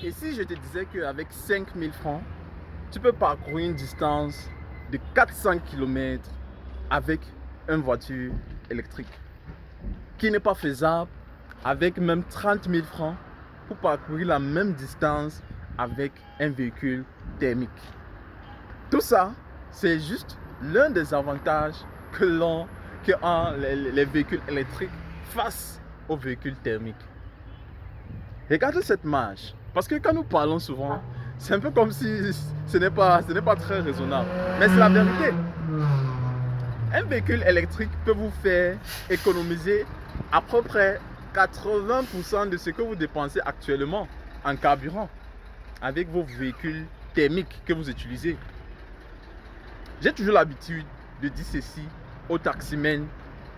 Et si je te disais qu'avec 5000 francs, tu peux parcourir une distance de 400 km avec une voiture électrique, qui n'est pas faisable avec même 30 000 francs pour parcourir la même distance avec un véhicule thermique. Tout ça, c'est juste l'un des avantages que ont les véhicules électriques face aux véhicules thermiques. Regardez cette marge. Parce que quand nous parlons souvent, c'est un peu comme si ce n'est pas très raisonnable. Mais c'est la vérité. Un véhicule électrique peut vous faire économiser à peu près 80% de ce que vous dépensez actuellement en carburant avec vos véhicules thermiques que vous utilisez. J'ai toujours l'habitude de dire ceci aux taximens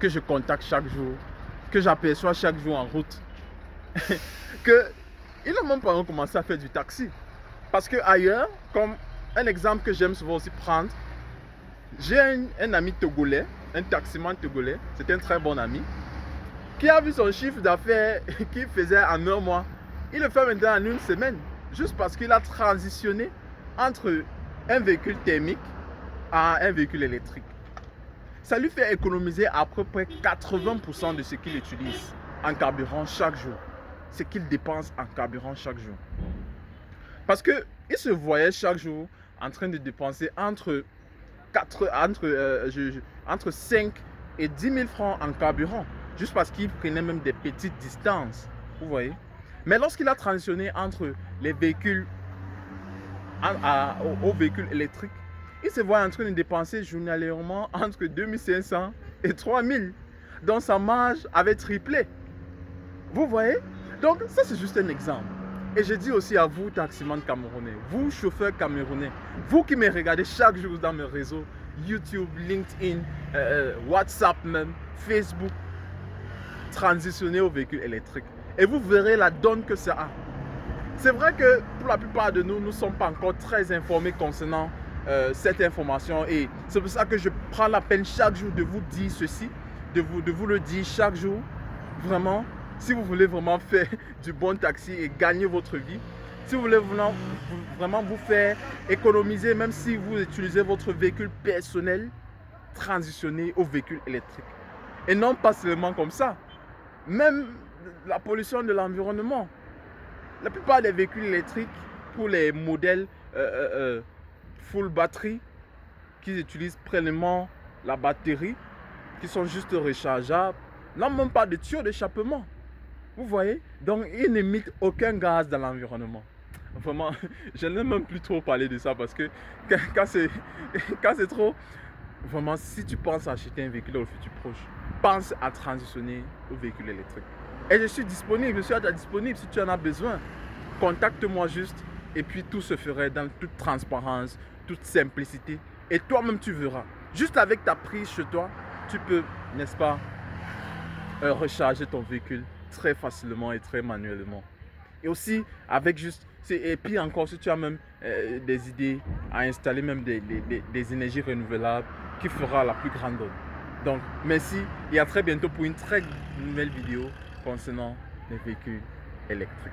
que je contacte chaque jour, que j'aperçois chaque jour en route, qu'ils n'ont même pas commencé à faire du taxi. Parce que ailleurs, comme un exemple que j'aime souvent aussi prendre, j'ai un ami togolais, un taximan togolais, c'est un très bon ami, qui a vu son chiffre d'affaires qu'il faisait en un mois. Il le fait maintenant en une semaine, juste parce qu'il a transitionné entre un véhicule thermique à un véhicule électrique. Ça lui fait économiser à peu près 80% de ce qu'il utilise en carburant chaque jour. Ce qu'il dépense en carburant chaque jour. Parce qu'il se voyait chaque jour en train de dépenser entre 5 et 10 000 francs en carburant. Juste parce qu'il prenait même des petites distances. Vous voyez. Mais lorsqu'il a transitionné entre les véhicules aux véhicules électriques, il se voit en train de dépenser journalièrement entre 2500 et 3000. Donc sa marge avait triplé. Vous voyez? Donc ça c'est juste un exemple. Et je dis aussi à vous, taximans camerounais, vous, chauffeurs camerounais, vous qui me regardez chaque jour dans mes réseaux, YouTube, LinkedIn, WhatsApp même, Facebook, transitionnez au véhicule électrique. Et vous verrez la donne que ça a. C'est vrai que pour la plupart de nous, nous ne sommes pas encore très informés concernant cette information. Et c'est pour ça que je prends la peine chaque jour de vous dire ceci, de vous le dire chaque jour. Vraiment, si vous voulez vraiment faire du bon taxi et gagner votre vie, si vous voulez vraiment vous faire économiser, même si vous utilisez votre véhicule personnel, transitionnez au véhicule électrique. Et non pas seulement comme ça, même la pollution de l'environnement. La plupart des véhicules électriques, pour les modèles full batterie, qui utilisent pleinement la batterie, qui sont juste rechargeables, n'ont même pas de tuyau d'échappement. Vous voyez? Donc, ils n'émettent aucun gaz dans l'environnement. Vraiment, je n'aime même plus trop parler de ça parce que quand c'est trop... Vraiment, si tu penses à acheter un véhicule dans le futur proche, pense à transitionner au véhicule électrique. Et je suis disponible, si tu en as besoin. Contacte-moi juste et puis tout se ferait dans toute transparence, toute simplicité. Et toi-même, tu verras. Juste avec ta prise chez toi, tu peux, n'est-ce pas, recharger ton véhicule très facilement et très manuellement. Et aussi, avec juste... Et puis encore, si tu as même des idées à installer même des énergies renouvelables qui fera la plus grande donne. Donc, merci et à très bientôt pour une très nouvelle vidéo concernant les véhicules électriques.